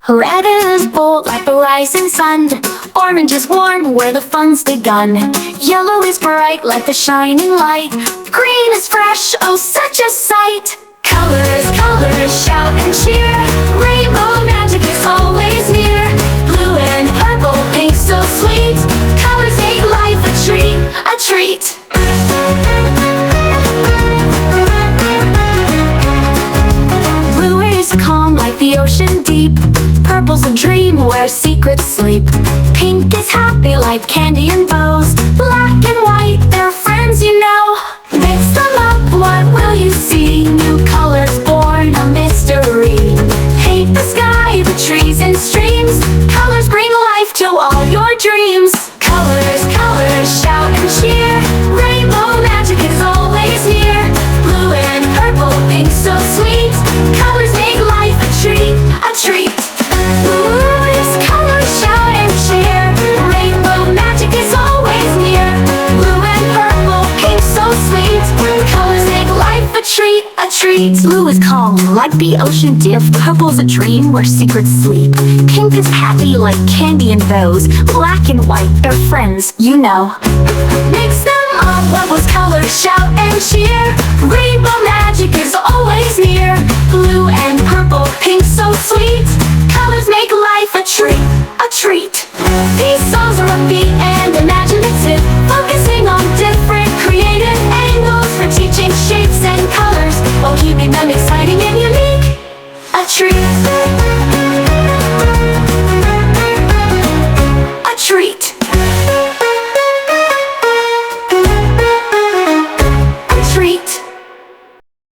Red is bold like the rising sun. Orange is warm where the fun's begun. Yellow is bright like the shining light. Green is fresh, oh such a sight. Colors, colors, shout and cheer. Rainbow magic is always near. Blue and purple, pink so sweet. Colors make life a treat, a treat. Blue is calm like the ocean deep. Purple's a dream where secrets sleep. Pink is happy like candy and bows. Black and white, they're friends you know. Mix them up, what will you see? New colors born, a mystery. Paint the sky, the trees and streams. Colors bring life to all your dreams. Colors, colors, shout and cheer. Rainbow magic is always near. Blue and purple, pink so sweet. Colors make life a treat, a treat. Blue is colors, shout and cheer. Rainbow magic is always near. Blue and purple, pink so sweet. Colors make life a treat, a treat. Blue is calm like the ocean deep. Purple's a dream where secrets sleep. Pink is happy like candy and bows. Black and white, they're friends, you know. Mix them up, what was colors, shout and cheer. Rainbow magic is always near. Blue and purple, pink so sweet. Colors make life a treat, a treat. These songs are upbeat